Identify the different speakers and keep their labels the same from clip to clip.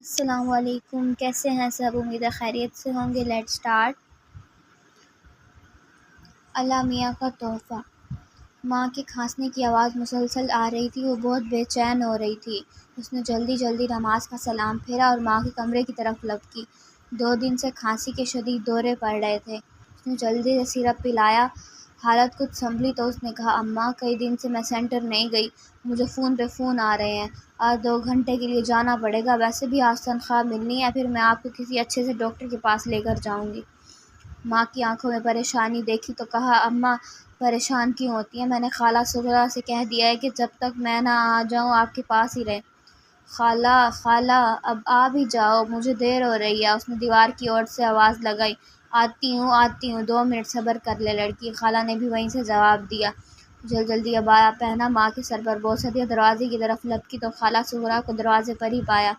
Speaker 1: السلام علیکم، کیسے ہیں سب؟ امید ہے خیریت سے ہوں گے۔ Late start. اللہ میاں کا تحفہ۔ ماں کے کھانسنے کی آواز مسلسل آ رہی تھی۔ وہ بہت بے چین ہو رہی تھی۔ اس نے جلدی جلدی نماز کا سلام پھیرا اور ماں کے کمرے کی طرف لپکی۔ 2 دن سے کھانسی کے شدید دورے پڑ رہے تھے۔ اس نے جلدی سے سرپ پلایا۔ حالت کچھ سنبھلی تو اس نے کہا، اماں کئی دن سے میں سینٹر نہیں گئی، مجھے فون پہ فون آ رہے ہیں، آج 2 گھنٹے کے لیے جانا پڑے گا، ویسے بھی آج تنخواہ ملنی ہے، پھر میں آپ کو کسی اچھے سے ڈاکٹر کے پاس لے کر جاؤں گی۔ ماں کی آنکھوں میں پریشانی دیکھی تو کہا، اماں پریشان کیوں ہوتی ہیں؟ میں نے خالہ سغرا سے کہہ دیا ہے کہ جب تک میں نہ آ جاؤں آپ کے پاس ہی رہیں۔ خالہ اب آ بھی جاؤ، مجھے دیر ہو رہی ہے۔ اس نے دیوار کی اور سے آواز لگائی، آتی ہوں، 2 منٹ صبر کر لے لڑکی۔ خالہ نے بھی وہیں سے جواب دیا۔ جلدی عبایا پہنا، ماں کے سر پر بوسہ دیا، دروازے کی طرف لپکی تو خالہ سغرا کو دروازے پر ہی پایا۔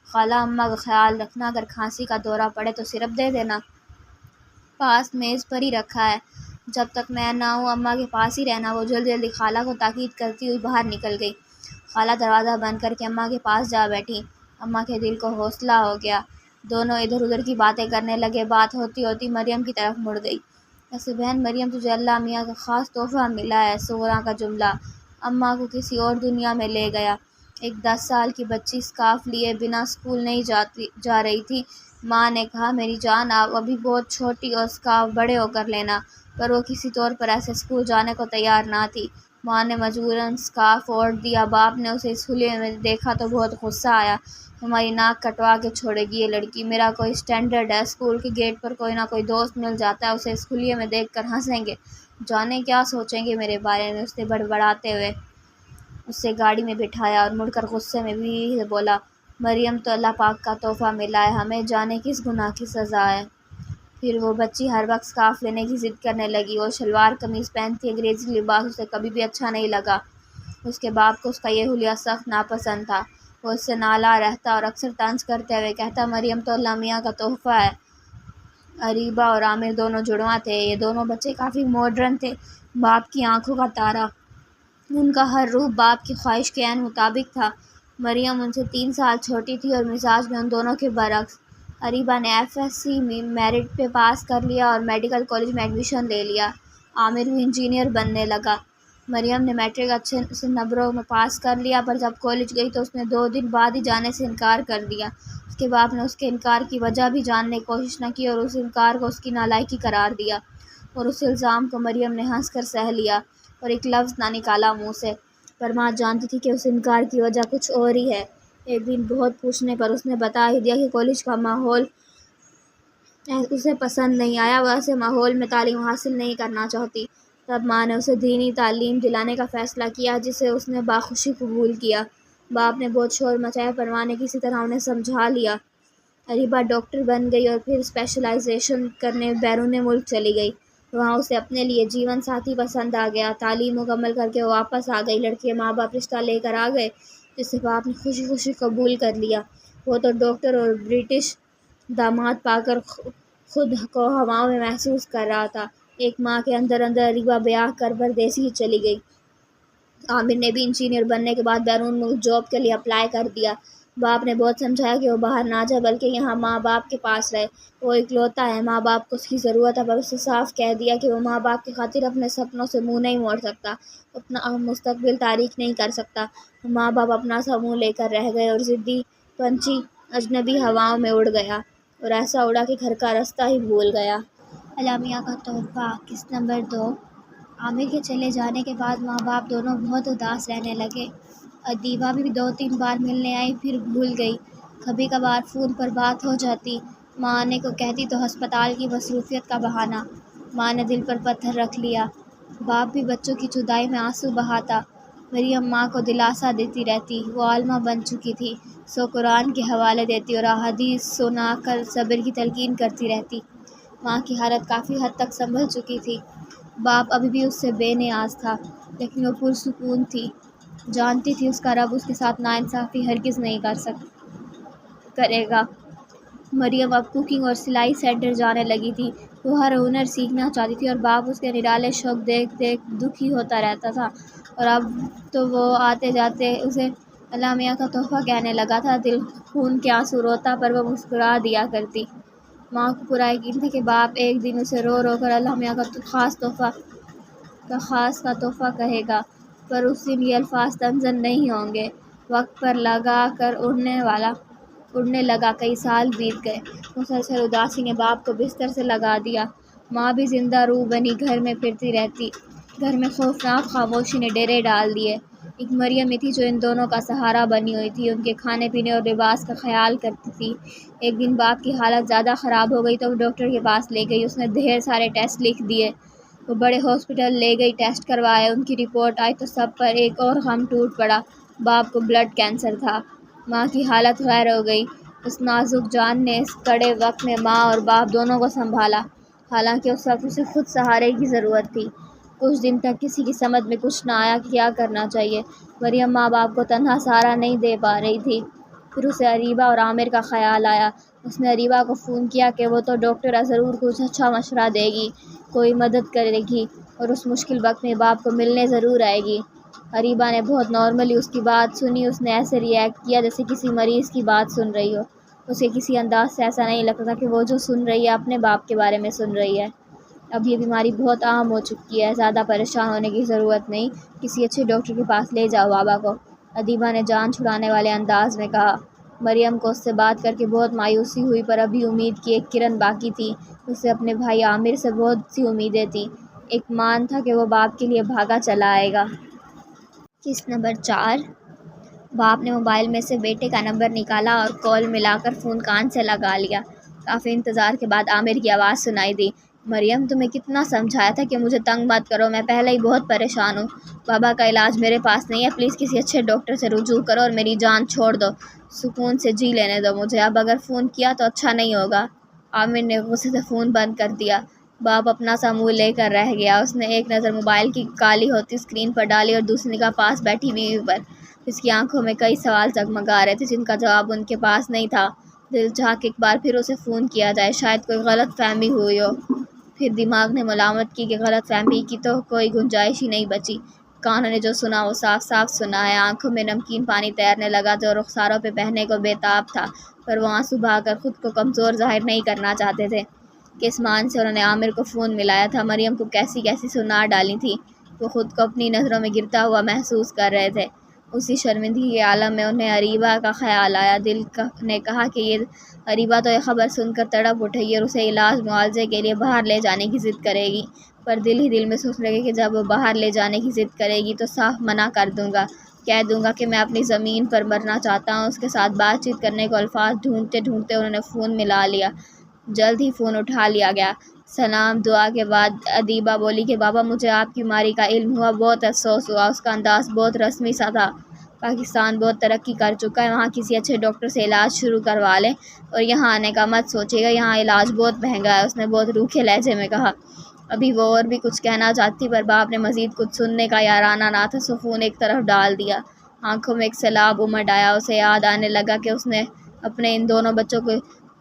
Speaker 1: خالہ، اماں کا خیال رکھنا، اگر کھانسی کا دورہ پڑے تو سرپ دے دینا، پاس میز پر ہی رکھا ہے، جب تک میں نہ آؤں اماں کے پاس ہی رہنا۔ وہ جلدی خالہ کو تاکید کرتی ہوئی باہر نکل گئی۔ خالہ دروازہ بند کر کے اماں کے پاس جا بیٹھی۔ اماں کے دل کو حوصلہ ہو گیا۔ دونوں ادھر ادھر کی باتیں کرنے لگے۔ بات ہوتی ہوتی مریم کی طرف مڑ گئی۔ ویسے بہن مریم، تجھے اللہ میاں کا خاص تحفہ ملا ہے۔ سغرا کا جملہ اماں کو کسی اور دنیا میں لے گیا۔ ایک 10 سال کی بچی اسکارف لیے بنا اسکول نہیں جا رہی تھی۔ ماں نے کہا، میری جان آپ ابھی بہت چھوٹی ہو، اسکارف بڑے ہو کر لینا، پر وہ کسی طور پر ایسے اسکول جانے کو تیار نہ تھی۔ ماں نے مجبوراً اسکارف اوڑھ دیا۔ باپ نے اسے اس حلیے میں دیکھا تو بہت غصہ آیا۔ ہماری ناک کٹوا کے چھوڑے گی یہ لڑکی، میرا کوئی اسٹینڈرڈ ہے، اسکول کے گیٹ پر کوئی نہ کوئی دوست مل جاتا ہے، اسے اس حلیے میں دیکھ کر ہنسیں گے، جانے کیا سوچیں گے میرے بارے میں۔ اس نے بڑبڑاتے ہوئے اسے گاڑی میں بٹھایا اور مڑ کر غصے میں بھی بولا، مریم تو اللہ پاک کا تحفہ ملا ہے، ہمیں جانے کس گناہ کی سزا ہے۔ پھر وہ بچی ہر وقت اسکارف لینے کی ضد کرنے لگی۔ وہ شلوار قمیض پہنتی، انگریزی لباس اسے کبھی بھی اچھا نہیں لگا۔ اس کے باپ کو اس کا یہ حلیہ سخت ناپسند تھا۔ وہ اس سے نالاں رہتا اور اکثر طنز کرتے ہوئے کہتا، مریم تو اللہ میاں کا تحفہ ہے۔ اریبہ اور عامر دونوں جڑواں تھے۔ یہ دونوں بچے کافی ماڈرن تھے، باپ کی آنکھوں کا تارا۔ ان کا ہر روح باپ کی خواہش کے عین مطابق تھا۔ مریم ان سے 3 سال چھوٹی تھی اور مزاج میں ان دونوں کے برعکس۔ اریبہ نے FSc میں میرٹ پہ پاس کر لیا اور میڈیکل کالج میں ایڈمیشن لے لیا۔ عامر بھی انجینئر بننے لگا۔ مریم نے میٹرک اچھے سے نمبروں میں پاس کر لیا، پر جب کالج گئی تو اس نے 2 دن بعد ہی جانے سے انکار کر دیا۔ اس کے باپ نے اس کے انکار کی وجہ بھی جاننے کی کوشش نہ کی اور اس انکار کو اس کی نالائکی قرار دیا، اور اس الزام کو مریم نے ہنس کر سہہ لیا اور ایک لفظ نہ نکالا منہ سے، پر ماں جانتی تھی کہ اس انکار کی وجہ کچھ اور ہی ہے۔ ایک دن بہت پوچھنے پر اس نے بتا ہی دیا کہ کالج کا ماحول اسے پسند نہیں آیا، وہ ایسے ماحول میں تعلیم حاصل نہیں کرنا چاہتی۔ تب ماں نے اسے دینی تعلیم دلانے کا فیصلہ کیا، جسے اس نے بخوشی قبول کیا۔ باپ نے بہت شور مچایا، پر ماں نے کسی طرح انہیں سمجھا لیا۔ اریبہ ڈاکٹر بن گئی اور پھر اسپیشلائزیشن کرنے بیرون ملک چلی گئی۔ وہاں اسے اپنے لیے جیون ساتھی پسند آ گیا۔ تعلیم مکمل کر کے وہ واپس آ گئی۔ لڑکی کے ماں باپ رشتہ لے کر آ گئے، جسے باپ نے خوشی خوشی قبول کر لیا۔ وہ تو ڈاکٹر اور برٹش داماد پا کر خود کو ہواؤں میں محسوس کر رہا تھا۔ ایک ماہ کے اندر اریبہ بیاہ کر پردیس ہی چلی گئی۔ عامر نے بھی انجینئر بننے کے بعد بیرون ملک جاب کے لیے اپلائی کر دیا۔ باپ نے بہت سمجھایا کہ وہ باہر نہ جائے بلکہ یہاں ماں باپ کے پاس رہے، وہ اکلوتا ہے، ماں باپ کو اس کی ضرورت ہے، پر اسے صاف کہہ دیا کہ وہ ماں باپ کی خاطر اپنے سپنوں سے منہ نہیں موڑ سکتا، اپنا مستقبل تاریک نہیں کر سکتا۔ ماں باپ اپنا سا منہ لے کر رہ گئے اور ضدی پنچھی اجنبی ہواؤں میں اڑ گیا، اور ایسا اڑا کہ گھر کا راستہ ہی بھول گیا۔ اللہ میاں کا تحفہ۔ قسط نمبر 2۔ عامر کے چلے جانے کے بعد ماں باپ دونوں بہت اداس رہنے لگے۔ ادیبہ بھی 2-3 بار ملنے آئی، پھر بھول گئی۔ کبھی کبھار فون پر بات ہو جاتی۔ ماں آنے کو کہتی تو ہسپتال کی مصروفیت کا بہانہ۔ ماں نے دل پر پتھر رکھ لیا۔ باپ بھی بچوں کی جدائی میں آنسو بہاتا۔ مریم ماں کو دلاسا دیتی رہتی۔ وہ عالمہ بن چکی تھی، سو قرآن کے حوالے دیتی اور احادیث سنا کر صبر کی تلقین کرتی رہتی۔ ماں کی حالت کافی حد تک سنبھل چکی تھی۔ باپ ابھی بھی اس سے بے نیاز تھا، لیکن وہ پرسکون تھی۔ جانتی تھی اس کا رب اس کے ساتھ ناانصافی ہرگز نہیں کرے گا۔ مریم اب کوکنگ اور سلائی سینٹر جانے لگی تھی۔ وہ ہر ہنر سیکھنا چاہتی تھی اور باپ اس کے نرالے شوق دیکھ دیکھ دکھی ہوتا رہتا تھا، اور اب تو وہ آتے جاتے اسے اللہ میاں کا تحفہ کہنے لگا تھا، دل خون کے آنسو روتا پر وہ مسکرا دیا کرتی۔ ماں کو پورا یقین تھا کہ باپ ایک دن اسے رو رو کر اللہ میاں کا خاص کا تحفہ کہے گا، پر اس دن یہ الفاظ تنزل نہیں ہوں گے۔ وقت پر لگا کر اڑنے لگا، کئی سال بیت گئے۔ مسلسل اداسی نے باپ کو بستر سے لگا دیا۔ ماں بھی زندہ روح بنی گھر میں پھرتی رہتی۔ گھر میں خوفناک خاموشی نے ڈیرے ڈال دیے۔ ایک مریم ہی تھی جو ان دونوں کا سہارا بنی ہوئی تھی، ان کے کھانے پینے اور لباس کا خیال کرتی تھی۔ ایک دن باپ کی حالت زیادہ خراب ہو گئی تو وہ ڈاکٹر کے پاس لے گئی۔ اس نے ڈھیر سارے ٹیسٹ لکھ دیے۔ وہ بڑے ہاسپٹل لے گئی، ٹیسٹ کروائے۔ ان کی رپورٹ آئی تو سب پر ایک اور غم ٹوٹ پڑا، باپ کو بلڈ کینسر تھا۔ ماں کی حالت غیر ہو گئی۔ اس نازک جان نے اس کڑے وقت میں ماں اور باپ دونوں کو سنبھالا، حالانکہ اس وقت اسے خود سہارے کی ضرورت تھی۔ کچھ دن تک کسی کی سمجھ میں کچھ نہ آیا کہ کیا کرنا چاہیے۔ مریم ماں باپ کو تنہا سہارا نہیں دے پا رہی تھی۔ پھر اسے اریبہ اور عامر کا خیال آیا۔ اس نے اریبہ کو فون کیا کہ وہ تو ڈاکٹر ہے، ضرور کچھ اچھا مشورہ دے گی، کوئی مدد کرے گی اور اس مشکل وقت میں باپ کو ملنے ضرور آئے گی۔ اریبہ نے بہت نارملی اس کی بات سنی۔ اس نے ایسے ری ایکٹ کیا جیسے کسی مریض کی بات سن رہی ہو۔ اسے کسی انداز سے ایسا نہیں لگتا کہ وہ جو سن رہی ہے اپنے باپ کے بارے میں سن رہی ہے۔ اب یہ بیماری بہت عام ہو چکی ہے، زیادہ پریشان ہونے کی ضرورت نہیں، کسی اچھے ڈاکٹر کے پاس لے جاؤ بابا کو، ادیبہ نے جان چھڑانے والے انداز میں کہا۔ مریم کو اس سے بات کر کے بہت مایوسی ہوئی، پر ابھی امید کی ایک کرن باقی تھی۔ اسے اپنے بھائی عامر سے بہت سی امیدیں تھیں۔ ایک مان تھا کہ وہ باپ کے لیے بھاگا چلا آئے گا۔ قسط نمبر 4۔ باپ نے موبائل میں سے بیٹے کا نمبر نکالا اور کال ملا کر فون کان سے لگا لیا۔ کافی انتظار کے بعد عامر کی آواز سنائی دی۔ مریم، تمہیں کتنا سمجھایا تھا کہ مجھے تنگ مت کرو، میں پہلے ہی بہت پریشان ہوں۔ بابا کا علاج میرے پاس نہیں ہے، پلیز کسی اچھے ڈاکٹر سے رجوع کرو اور میری جان چھوڑ دو، سکون سے جی لینے دو مجھے، اب اگر فون کیا تو اچھا نہیں ہوگا۔ عامر نے غصے سے فون بند کر دیا۔ باپ اپنا سا منہ لے کر رہ گیا۔ اس نے ایک نظر موبائل کی کالی ہوتی اسکرین پر ڈالی اور دوسری نگاہ پاس بیٹھی بیوی پر۔ اس کی آنکھوں میں کئی سوال جگمگا رہے تھے جن کا جواب ان کے پاس نہیں تھا۔ دل چاہا کہ ایک بار پھر اسے فون کیا جائے، شاید کوئی غلط فہمی ہوئی ہو۔ پھر دماغ نے ملامت کی کہ غلط فہمی کی تو کوئی گنجائش ہی نہیں بچی۔ کانوں نے جو سنا وہ صاف صاف سنا ہے۔ آنکھوں میں نمکین پانی تیرنے لگا جو رخساروں پہ بہنے کو بے تاب تھا، پر وہ آنسو بہا کر خود کو کمزور ظاہر نہیں کرنا چاہتے تھے۔ کس مان سے انہوں نے عامر کو فون ملایا تھا، مریم کو کیسی کیسی سنا ڈالی تھی، وہ خود کو اپنی نظروں میں گرتا ہوا محسوس کر رہے تھے۔ اسی شرمندگی کے عالم میں انہیں اریبہ کا خیال آیا۔ دل نے کہا کہ یہ اریبہ تو یہ خبر سن کر تڑپ اٹھے گی اور اسے علاج معالجے کے لیے باہر لے جانے کی ضد کرے گی، پر دل ہی دل میں سوچنے لگے کہ جب وہ باہر لے جانے کی ضد کرے گی تو صاف منع کر دوں گا، کہہ دوں گا کہ میں اپنی زمین پر مرنا چاہتا ہوں۔ اس کے ساتھ بات چیت کرنے کو الفاظ ڈھونڈتے ڈھونڈتے انہوں نے فون ملا لیا۔ جلد ہی فون اٹھا لیا گیا۔ سلام دعا کے بعد ادیبہ بولی کہ بابا مجھے آپ کی بیماری کا علم ہوا، بہت افسوس ہوا۔ اس کا انداز بہت رسمی سا تھا۔ پاکستان بہت ترقی کر چکا ہے، وہاں کسی اچھے ڈاکٹر سے علاج شروع کروا لیں اور یہاں آنے کا مت سوچے گا، یہاں علاج بہت مہنگا ہے، اس نے بہت روکھے لہجے میں کہا۔ ابھی وہ اور بھی کچھ کہنا چاہتی پر باپ نے مزید کچھ سننے کا یارانہ نہ تھا، سو فون ایک طرف ڈال دیا۔ آنکھوں میں ایک سیلاب امڈ آیا۔ اسے یاد آنے لگا کہ اس نے اپنے ان دونوں بچوں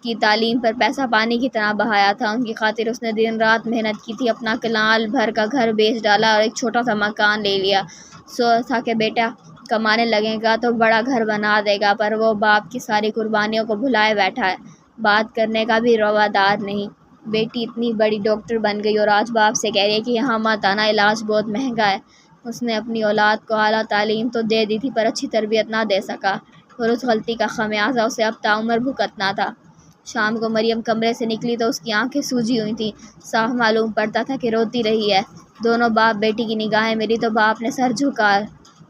Speaker 1: کی تعلیم پر پیسہ پانی کی طرح بہایا تھا، ان کی خاطر اس نے دن رات محنت کی تھی، اپنا کنال بھر کا گھر بیچ ڈالا اور ایک چھوٹا سا مکان لے لیا۔ سوچا تھا کہ بیٹا کمانے لگے گا تو بڑا گھر بنا دے گا، پر وہ باپ کی ساری قربانیوں کو بھلائے بیٹھا ہے، بات کرنے کا بھی روادار نہیں۔ بیٹی اتنی بڑی ڈاکٹر بن گئی اور آج باپ سے کہہ رہی ہے کہ یہاں مت آنا، علاج بہت مہنگا ہے۔ اس نے اپنی اولاد کو اعلیٰ تعلیم تو دے دی تھی پر اچھی تربیت نہ دے سکا، اور اس غلطی کا خمیازہ اسے اب تعمر بھگتنا تھا۔ شام کو مریم کمرے سے نکلی تو اس کی آنکھیں سوجی ہوئی تھیں، صاف معلوم پڑتا تھا کہ روتی رہی ہے۔ دونوں باپ بیٹی کی نگاہیں ملی تو باپ نے سر جھکا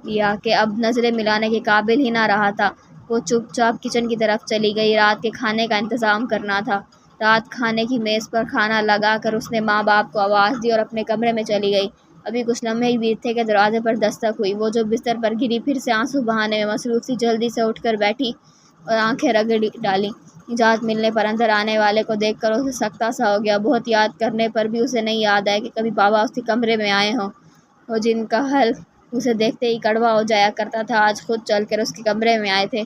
Speaker 1: لیا کہ اب نظریں ملانے کے قابل ہی نہ رہا تھا۔ وہ چپ چاپ کچن کی طرف چلی گئی، رات کے کھانے کا انتظام کرنا تھا۔ رات کھانے کی میز پر کھانا لگا کر اس نے ماں باپ کو آواز دی اور اپنے کمرے میں چلی گئی۔ ابھی کچھ لمحے ہی بیت تھے کہ دروازے پر دستک ہوئی۔ وہ جو بستر پر گری پھر سے آنسو بہانے میں مصروف تھی، جلدی سے اٹھ کر بیٹھی اور آنکھیں رگڑ ڈالیں۔ اجازت ملنے پر اندر آنے والے کو دیکھ کر اسے سکتہ سا ہو گیا۔ بہت یاد کرنے پر بھی اسے نہیں یاد آیا کہ کبھی بابا اس کے کمرے میں آئے ہوں، وہ جن کا حل اسے دیکھتے ہی کڑوا ہو جایا کرتا تھا، آج خود چل کر اس کے کمرے میں آئے تھے۔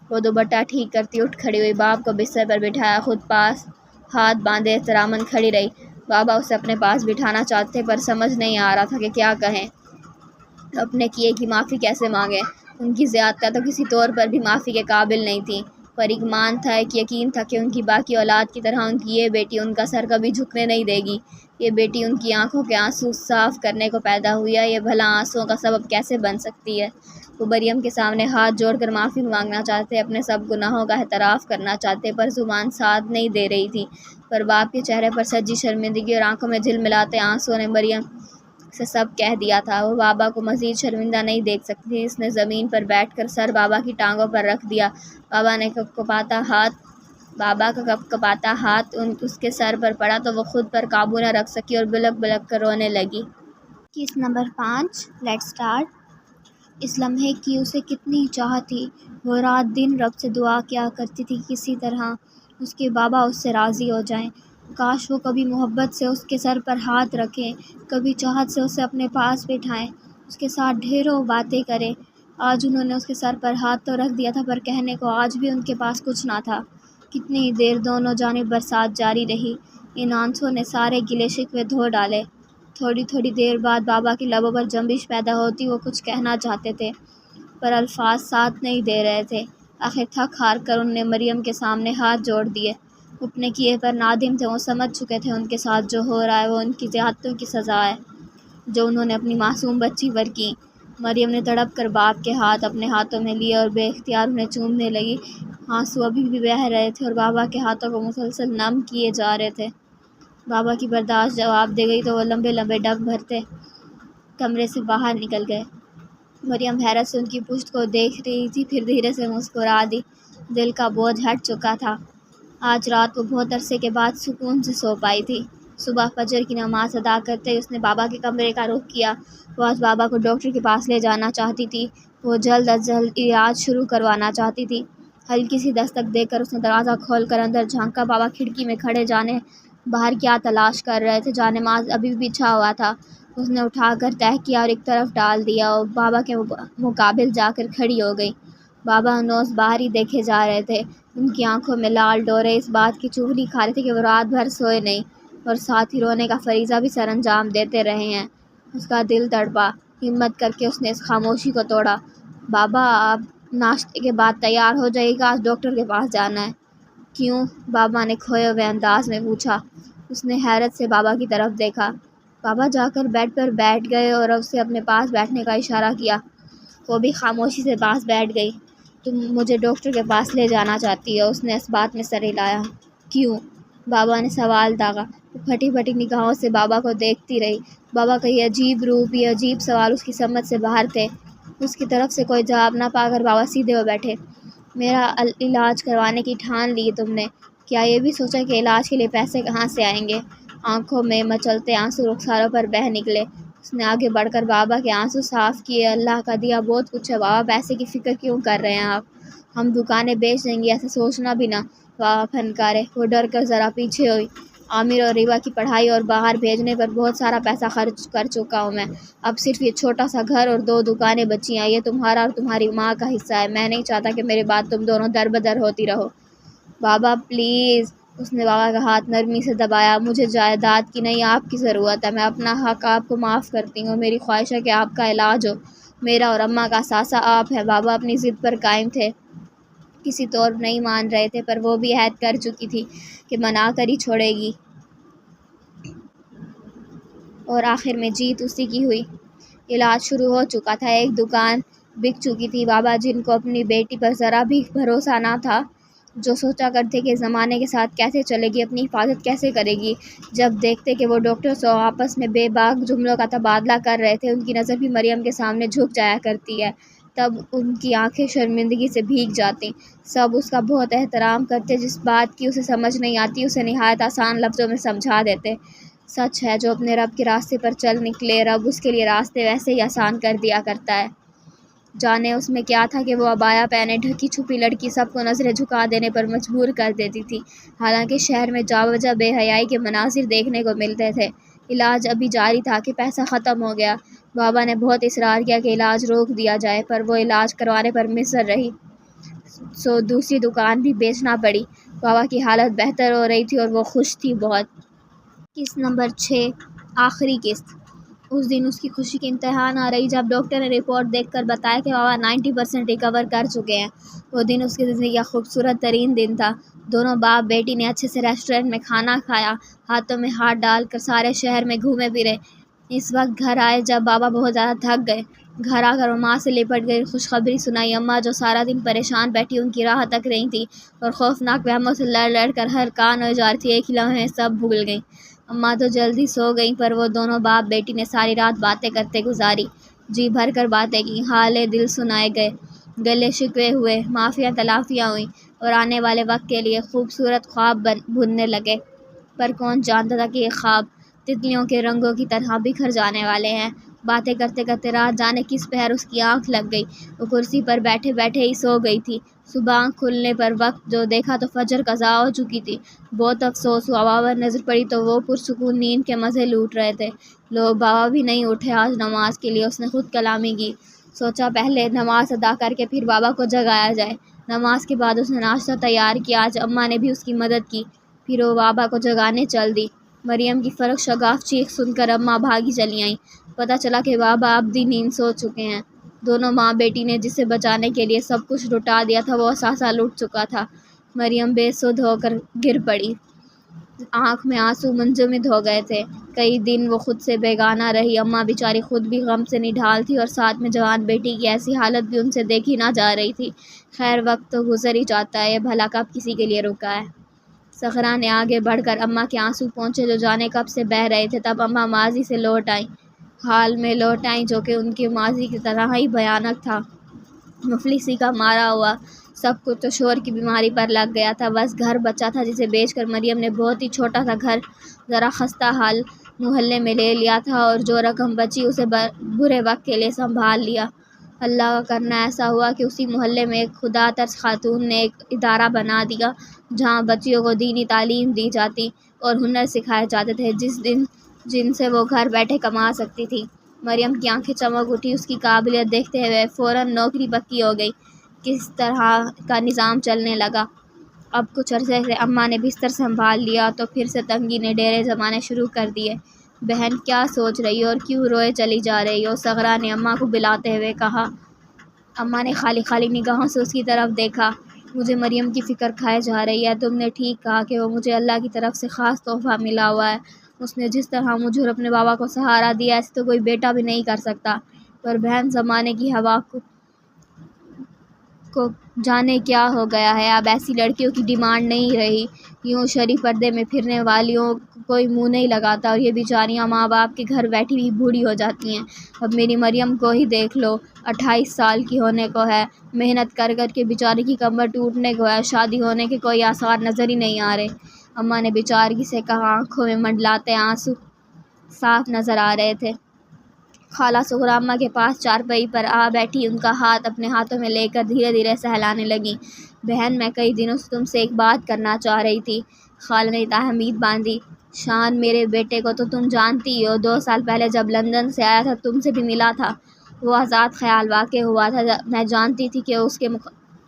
Speaker 1: وہ دوپٹہ ٹھیک کرتی اٹھ کھڑی ہوئی، باپ کو بستر پر بٹھایا، خود پاس ہاتھ باندھے احتراماً کھڑی رہی۔ بابا اسے اپنے پاس بٹھانا چاہتے پر سمجھ نہیں آ رہا تھا کہ کیا کہیں، اپنے کیے کی معافی کیسے مانگیں۔ ان کی زیادتیاں تو کسی طور پر بھی معافی کے قابل نہیں تھیں، پر ایمان تھا، ایک یقین تھا کہ ان کی باقی اولاد کی طرح ان کی یہ بیٹی ان کا سر کبھی جھکنے نہیں دے گی۔ یہ بیٹی ان کی آنکھوں کے آنسو صاف کرنے کو پیدا ہوئی ہے، یہ بھلا آنسوؤں کا سبب کیسے بن سکتی ہے؟ وہ مریم کے سامنے ہاتھ جوڑ کر معافی مانگنا چاہتے، اپنے سب گناہوں کا اعتراف کرنا چاہتے، پر زبان ساتھ نہیں دے رہی تھی۔ پر باپ کے چہرے پر سجی شرمندگی اور آنکھوں میں جھلملاتے آنسوؤں نے مریم سے سب کہہ دیا تھا۔ وہ بابا کو مزید شرمندہ نہیں دیکھ سکتی تھی۔ اس نے زمین پر بیٹھ کر سر بابا کی ٹانگوں پر رکھ دیا۔ بابا کا کپکپاتا ہاتھ اس کے سر پر پڑا تو وہ خود پر قابو نہ رکھ سکی اور بلک بلک کر رونے لگی۔ کس نمبر 5 لیٹس اسٹارٹ۔ اس لمحے کی اسے کتنی چاہت تھی۔ وہ رات دن رب سے دعا کیا کرتی تھی کہ کسی طرح اس کے بابا اس سے راضی ہو جائیں۔ کاش وہ کبھی محبت سے اس کے سر پر ہاتھ رکھیں، کبھی چاہت سے اسے اپنے پاس بٹھائیں، اس کے ساتھ ڈھیروں باتیں کریں۔ آج انہوں نے اس کے سر پر ہاتھ تو رکھ دیا تھا، پر کہنے کو آج بھی ان کے پاس کچھ نہ تھا۔ کتنی دیر دونوں جانب برسات جاری رہی۔ ان آنسوؤں نے سارے گلے شکوے دھو ڈالے۔ تھوڑی دیر بعد بابا کے لبوں پر جنبش پیدا ہوتی، وہ کچھ کہنا چاہتے تھے، پر الفاظ ساتھ نہیں دے رہے تھے۔ آخر تھک ہار کر انہوں نے مریم کے سامنے ہاتھ جوڑ دیے۔ اپنے کیے پر نادم تھے، وہ سمجھ چکے تھے ان کے ساتھ جو ہو رہا ہے وہ ان کی زیادتیوں کی سزا ہے جو انہوں نے اپنی معصوم بچی پر کی۔ مریم نے تڑپ کر باپ کے ہاتھ اپنے ہاتھوں میں لیے اور بے اختیار انہیں چومنے لگی۔ آنسو ابھی بھی بہہ رہے تھے اور بابا کے ہاتھوں کو مسلسل نم کیے جا رہے تھے۔ بابا کی برداشت جواب دے گئی تو وہ لمبے لمبے ڈگ بھرتے کمرے سے باہر نکل گئے۔ مریم حیرت سے ان کی پشت کو دیکھ رہی تھی، پھر دھیرے سے مسکرا دی۔ دل کا بوجھ ہٹ چکا تھا۔ آج رات وہ بہت عرصے کے بعد سکون سے سو پائی تھی۔ صبح فجر کی نماز ادا کرتے ہی اس نے بابا کے کمرے کا رخ کیا۔ وہ آج بابا کو ڈاکٹر کے پاس لے جانا چاہتی تھی۔ وہ جلد از جلد علاج شروع کروانا چاہتی تھی۔ ہلکی سی دستک دے کر اس نے دروازہ کھول کر اندر جھانکا۔ بابا کھڑکی میں کھڑے جانے باہر کیا تلاش کر رہے تھے۔ جانماز ابھی بھی بچھا ہوا تھا۔ اس نے اٹھا کر تہہ کیا اور ایک طرف ڈال دیا اور بابا کے مقابل جا کر کھڑی ہو گئی۔ بابا نوز باہر ہی دیکھے جا رہے تھے۔ ان کی آنکھوں میں لال ڈورے اس بات کی چغلی کھا رہے تھے کہ وہ رات بھر سوئے نہیں اور ساتھ ہی رونے کا فریضہ بھی سر انجام دیتے رہے ہیں۔ اس کا دل تڑپا۔ ہمت کر کے اس نے اس خاموشی کو توڑا۔ بابا آپ ناشتے کے بعد تیار ہو جائیے گا، آج ڈاکٹر کے پاس جانا ہے۔ کیوں؟ بابا نے کھوئے ہوئے انداز میں پوچھا۔ اس نے حیرت سے بابا کی طرف دیکھا۔ بابا جا کر بیڈ پر بیٹھ گئے اور اسے اپنے پاس بیٹھنے کا اشارہ کیا۔ وہ بھی خاموشی سے پاس بیٹھ گئی۔ تم مجھے ڈاکٹر کے پاس لے جانا چاہتی ہو؟ اس نے اس بات میں سر ہلایا۔ کیوں؟ بابا نے سوال داغا۔ وہ پھٹی پھٹی نگاہوں سے بابا کو دیکھتی رہی۔ بابا کا یہ عجیب روپ، یہ عجیب سوال اس کی سمجھ سے باہر تھے۔ اس کی طرف سے کوئی جواب نہ پا کر بابا سیدھے ہو بیٹھے۔ میرا علاج کروانے کی ٹھان لی تم نے، کیا یہ بھی سوچا کہ علاج کے لیے پیسے کہاں سے آئیں گے؟ آنکھوں میں مچلتے آنسو رخساروں پر بہہ نکلے۔ اس نے آگے بڑھ کر بابا کے آنسو صاف کیے۔ اللہ کا دیا بہت کچھ ہے بابا، پیسے کی فکر کیوں کر رہے ہیں آپ؟ ہم دکانیں بیچ دیں گے، ایسا سوچنا بھی نہ۔ بابا پھنکارے۔ وہ ڈر کر ذرا پیچھے ہوئی۔ عامر اور ریوا کی پڑھائی اور باہر بھیجنے پر بہت سارا پیسہ خرچ کر چکا ہوں میں۔ اب صرف یہ چھوٹا سا گھر اور 2 دکانیں بچی ہیں۔ یہ تمہارا اور تمہاری ماں کا حصہ ہے۔ میں نہیں چاہتا کہ میرے بعد تم دونوں در بدر ہوتی رہو۔ بابا پلیز۔ اس نے بابا کا ہاتھ نرمی سے دبایا۔ مجھے جائیداد کی نہیں، آپ کی ضرورت ہے۔ میں اپنا حق آپ کو معاف کرتی ہوں۔ میری خواہش ہے کہ آپ کا علاج ہو۔ میرا اور اماں کا اثاثہ آپ ہیں۔ بابا اپنی ضد پر قائم تھے، کسی طور نہیں مان رہے تھے، پر وہ بھی عہد کر چکی تھی کہ منا کر ہی چھوڑے گی، اور آخر میں جیت اسی کی ہوئی۔ علاج شروع ہو چکا تھا، ایک دکان بک چکی تھی۔ بابا جن کو اپنی بیٹی پر ذرا بھی بھروسہ نہ تھا، جو سوچا کرتے کہ زمانے کے ساتھ کیسے چلے گی، اپنی حفاظت کیسے کرے گی، جب دیکھتے کہ وہ ڈاکٹر سے آپس میں بے باک جملوں کا تبادلہ کر رہے تھے، ان کی نظر بھی مریم کے سامنے جھک جایا کرتی ہے، تب ان کی آنکھیں شرمندگی سے بھیگ جاتیں۔ سب اس کا بہت احترام کرتے، جس بات کی اسے سمجھ نہیں آتی اسے نہایت آسان لفظوں میں سمجھا دیتے۔ سچ ہے، جو اپنے رب کے راستے پر چل نکلے، رب اس کے لیے راستے ویسے ہی آسان کر دیا کرتا ہے۔ جانے اس میں کیا تھا کہ وہ عبایا پہنے ڈھکی چھپی لڑکی سب کو نظریں جھکا دینے پر مجبور کر دیتی تھی، حالانکہ شہر میں جا بجا بے حیائی کے مناظر دیکھنے کو ملتے تھے۔ علاج ابھی جاری تھا کہ پیسہ ختم ہو گیا۔ بابا نے بہت اصرار کیا کہ علاج روک دیا جائے، پر وہ علاج کروانے پر مصر رہی، سو دوسری دکان بھی بیچنا پڑی۔ بابا کی حالت بہتر ہو رہی تھی اور وہ خوش تھی بہت۔ قسط نمبر 6 آخری قسط۔ اس دن اس کی خوشی کی انتہا نہ رہی جب ڈاکٹر نے رپورٹ دیکھ کر بتایا کہ بابا 90% ریکور کر چکے ہیں۔ وہ دن اس کی زندگی کا خوبصورت ترین دن تھا۔ دونوں باپ بیٹی نے اچھے سے ریسٹورینٹ میں کھانا کھایا، ہاتھوں میں ہاتھ ڈال کر سارے شہر میں گھومے پھرے۔ اس وقت گھر آئے جب بابا بہت زیادہ تھک گئے۔ گھر آ کر وہ ماں سے لپٹ گئی، خوشخبری سنائی۔ اماں جو سارا دن پریشان بیٹھی ان کی راہ تک رہی تھیں اور خوفناک وہموں سے لڑ لڑ کر ہر کان ہوئے جا رہی تھی، ایک ہی لمحے میں سب بھول گئیں۔ اماں تو جلدی سو گئیں، پر وہ دونوں باپ بیٹی نے ساری رات باتیں کرتے گزاری، جی بھر کر باتیں کی، حال دل سنائے گئے، گلے شکوے ہوئے، معافیاں تلافیاں ہوئیں اور آنے والے وقت کے لیے خوبصورت خواب بننے لگے۔ پر کون جانتا تھا کہ یہ خواب تتلیوں کے رنگوں کی طرح بکھر جانے والے ہیں۔ باتیں کرتے کرتے رات جانے کس پہر اس کی آنکھ لگ گئی۔ وہ کرسی پر بیٹھے بیٹھے ہی سو گئی تھی۔ صبح آنکھ کھلنے پر وقت جو دیکھا تو فجر قضا ہو چکی تھی۔ بہت افسوس ہوا، بابا نظر پڑی تو وہ پرسکون نیند کے مزے لوٹ رہے تھے۔ لوگ بابا بھی نہیں اٹھے آج نماز کے لیے۔ اس نے خود کلامی کی، سوچا پہلے نماز ادا کر کے پھر بابا کو جگایا جائے۔ نماز کے بعد اس نے ناشتہ تیار کیا، آج اماں نے بھی اس کی مدد کی، پھر وہ بابا کو جگانے چل دی۔ مریم کی فرق شگاف چیخ سن کر اماں بھاگی چلی آئیں۔ پتہ چلا کہ بابا ابدی نیند سو چکے ہیں۔ دونوں ماں بیٹی نے جسے بچانے کے لیے سب کچھ لٹا دیا تھا وہ اثاثہ لٹ چکا تھا۔ مریم بے سدھ ہو کر گر پڑی، آنکھ میں آنسو منجمد ہو گئے تھے۔ کئی دن وہ خود سے بیگانہ رہی۔ اماں بیچاری خود بھی غم سے نڈھال تھی اور ساتھ میں جوان بیٹی کی ایسی حالت بھی ان سے دیکھی نہ جا رہی تھی۔ خیر وقت تو گزر ہی جاتا ہے، یہ بھلا کب کسی کے لیے رکا ہے۔ سغرا نے آگے بڑھ کر اماں کے آنسو پونچھے جو جانے کب سے بہہ رہے تھے۔ تب اماں ماضی سے لوٹ آئیں، حال میں لوٹ آئیں جو کہ ان کے ماضی کی طرح ہی بھیانک تھا۔ مفلسی کا مارا ہوا سب کچھ تو شوہر کی بیماری پر لگ گیا تھا، بس گھر بچا تھا جسے بیچ کر مریم نے بہت ہی چھوٹا سا گھر ذرا خستہ حال محلے میں لے لیا تھا اور جو رقم بچی اسے برے وقت کے لیے سنبھال لیا۔ اللہ کا کرنا ایسا ہوا کہ اسی محلے میں ایک خدا ترس خاتون نے ایک ادارہ بنا دیا جہاں بچیوں کو دینی تعلیم دی جاتی اور ہنر سکھائے جاتے تھے جن سے وہ گھر بیٹھے کما سکتی تھی۔ مریم کی آنکھیں چمک اٹھی، اس کی قابلیت دیکھتے ہوئے فوراً نوکری پکی ہو گئی۔ کس طرح کا نظام چلنے لگا۔ اب کچھ عرصے سے اماں نے بستر سنبھال لیا تو پھر سے تنگی نے ڈیرے جمانے شروع کر دیے۔ بہن کیا سوچ رہی ہو اور کیوں روئے چلی جا رہی ہو؟ سغرا نے اماں کو بلاتے ہوئے کہا۔ اماں نے خالی خالی نگاہوں سے اس کی طرف دیکھا۔ مجھے مریم کی فکر کھائے جا رہی ہے۔ تم نے ٹھیک کہا کہ وہ مجھے اللہ کی طرف سے خاص تحفہ ملا ہوا ہے۔ اس نے جس طرح مجھے اور اپنے بابا کو سہارا دیا ایسے تو کوئی بیٹا بھی نہیں کر سکتا۔ پر بہن زمانے کی ہوا کو جانے کیا ہو گیا ہے، اب ایسی لڑکیوں کی ڈیمانڈ نہیں رہی۔ یوں شرعی پردے میں پھرنے والیوں کو کوئی منہ نہیں لگاتا اور یہ بیچاریاں ماں باپ کے گھر بیٹھی بھی بوڑھی ہو جاتی ہیں۔ اب میری مریم کو ہی دیکھ لو، 28 سال کی ہونے کو ہے، محنت کر کر کے بیچاری کی کمر ٹوٹنے کو ہے، شادی ہونے کے کوئی آثار نظر ہی نہیں آ رہے۔ اماں نے بیچارگی سے کہا، آنکھوں میں منڈلاتے آنسو صاف نظر آ رہے تھے۔ خالہ سغرا اماں کے پاس چارپائی پر آ بیٹھی، ان کا ہاتھ اپنے ہاتھوں میں لے کر دھیرے دھیرے سہلانے لگیں۔ بہن میں کئی دنوں سے تم سے ایک بات کرنا چاہ رہی تھی۔ خالہ نے تحمید باندھی۔ شان میرے بیٹے کو تو تم جانتی ہی ہو، 2 سال پہلے جب لندن سے آیا تھا تم سے بھی ملا تھا، وہ آزاد خیال واقع ہوا تھا۔ میں جانتی تھی کہ اس کے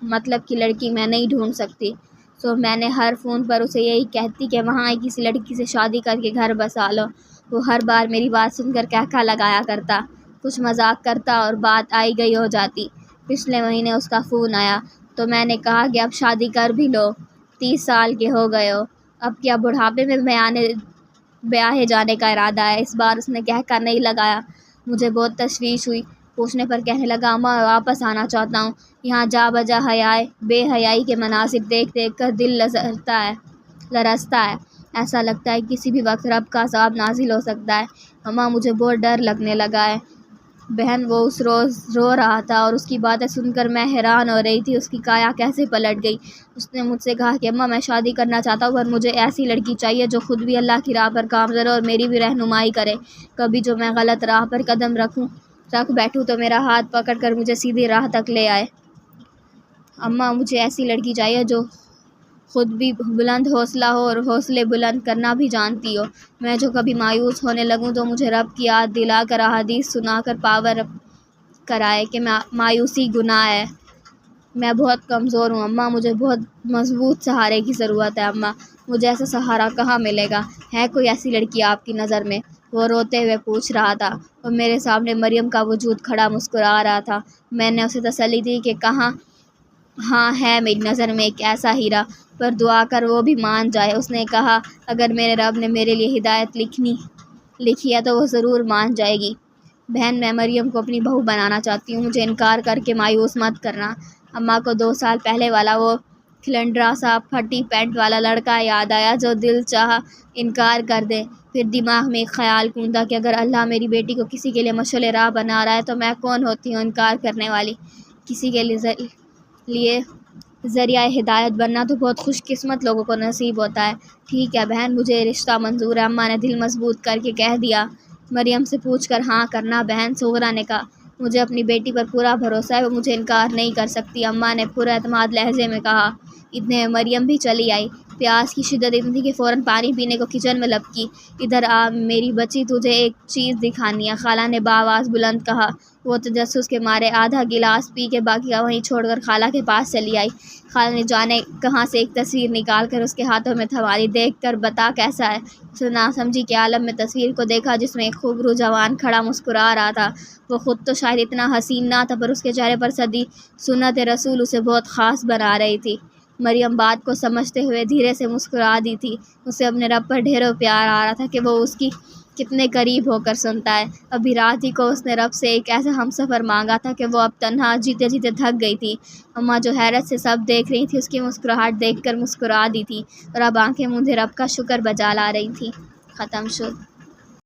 Speaker 1: مطلب کی لڑکی میں نہیں ڈھونڈ سکتی، سو میں نے ہر فون پر اسے یہی کہتی کہ وہاں کسی لڑکی سے شادی کر کے گھر بسا لو۔ وہ ہر بار میری بات سن کر کہکا لگایا کرتا، کچھ مذاق کرتا اور بات آئی گئی ہو جاتی۔ پچھلے مہینے اس کا فون آیا تو میں نے کہا کہ اب شادی کر بھی لو، 30 سال کے ہو گئے ہو، اب کیا بڑھاپے میں بیاہے جانے کا ارادہ ہے؟ اس بار اس نے کہکا نہیں لگایا۔ مجھے بہت تشویش ہوئی، پوچھنے پر کہنے لگا، اماں واپس آنا چاہتا ہوں، یہاں جا بجا بے حیائی کے مناظر دیکھ دیکھ کر دل لرزتا ہے، ایسا لگتا ہے کسی بھی وقت رب کا عذاب نازل ہو سکتا ہے۔ اماں مجھے بہت ڈر لگنے لگا ہے۔ بہن وہ اس روز رو رہا تھا اور اس کی باتیں سن کر میں حیران ہو رہی تھی، اس کی کایا کیسے پلٹ گئی۔ اس نے مجھ سے کہا کہ اماں میں شادی کرنا چاہتا ہوں، پر مجھے ایسی لڑکی چاہیے جو خود بھی اللہ کی راہ پر گامزن ہو اور میری بھی رہنمائی کرے۔ کبھی جو میں غلط راہ پر قدم رکھ بیٹھوں تو میرا ہاتھ پکڑ کر مجھے سیدھی راہ تک لے آئے۔ اماں مجھے ایسی لڑکی چاہیے جو خود بھی بلند حوصلہ ہو اور حوصلے بلند کرنا بھی جانتی ہو۔ میں جو کبھی مایوس ہونے لگوں تو مجھے رب کی یاد دلا کر احادیث سنا کر پاور اپ کرائے کہ مایوسی گناہ ہے۔ میں بہت کمزور ہوں اماں، مجھے بہت مضبوط سہارے کی ضرورت ہے اماں، مجھے ایسا سہارا کہاں ملے گا؟ ہے کوئی ایسی لڑکی آپ کی نظر میں؟ وہ روتے ہوئے پوچھ رہا تھا، اور میرے سامنے مریم کا وجود کھڑا مسکرا رہا تھا۔ میں نے اسے تسلی دی کہ کہاں ہاں ہے میری نظر میں ایک ایسا ہیرا، پر دعا کر وہ بھی مان جائے۔ اس نے کہا، اگر میرے رب نے میرے لیے ہدایت لکھی ہے تو وہ ضرور مان جائے گی۔ بہن، میں مریم کو اپنی بہو بنانا چاہتی ہوں، مجھے انکار کر کے مایوس مت کرنا۔ اماں کو 2 سال پہلے والا وہ کھلنڈرا سا پھٹی پینٹ والا لڑکا یاد آیا جو دل چاہا انکار کر دے۔ پھر دماغ میں ایک خیال گوندا کہ اگر اللہ میری بیٹی کو کسی کے لیے مشعل راہ بنا رہا ہے تو میں کون ہوتی ہوں انکار کرنے والی۔ کسی کے لیے ذریعہ ہدایت بننا تو بہت خوش قسمت لوگوں کو نصیب ہوتا ہے۔ ٹھیک ہے بہن، مجھے یہ رشتہ منظور ہے، اماں نے دل مضبوط کر کے کہہ دیا۔ مریم سے پوچھ کر ہاں کرنا بہن، صغرا نے کہا۔ مجھے اپنی بیٹی پر پورا بھروسہ ہے، وہ مجھے انکار نہیں کر سکتی، اماں نے پر اعتماد لہجے میں کہا۔ اتنے میں مریم بھی چلی آئی۔ پیاس کی شدت اتنی تھی کہ فوراً پانی پینے کو کچن میں لپکی۔ ادھر آ میری بچی، تجھے ایک چیز دکھانی ہے، خالہ نے بآواز بلند کہا۔ وہ تجسس کے مارے آدھا گلاس پی کے باقی کا وہیں چھوڑ کر خالہ کے پاس چلی آئی۔ خالہ نے جانے کہاں سے ایک تصویر نکال کر اس کے ہاتھوں میں تھما دی۔ دیکھ کر بتا کیسا ہے؟ اس نے ناسمجھی کے عالم میں تصویر کو دیکھا جس میں ایک خوبرو جوان کھڑا مسکرا رہا تھا۔ وہ خود تو شاید اتنا حسین نہ تھا، پر اس کے چہرے پر صدی سنت رسول اسے بہت خاص بنا رہی تھی۔ مریم بات کو سمجھتے ہوئے دھیرے سے مسکرا دی تھی۔ اسے اپنے رب پر ڈھیروں پیار آ رہا تھا کہ وہ اس کی کتنے قریب ہو کر سنتا ہے۔ ابھی رات ہی کو اس نے رب سے ایک ایسا ہمسفر مانگا تھا کہ وہ اب تنہا جیتے جیتے تھک گئی تھی۔ اماں جو حیرت سے سب دیکھ رہی تھی، اس کی مسکراہٹ دیکھ کر مسکرا دی تھی، اور اب آنکھیں موندے رب کا شکر بجا لا رہی تھیں۔ ختم شد۔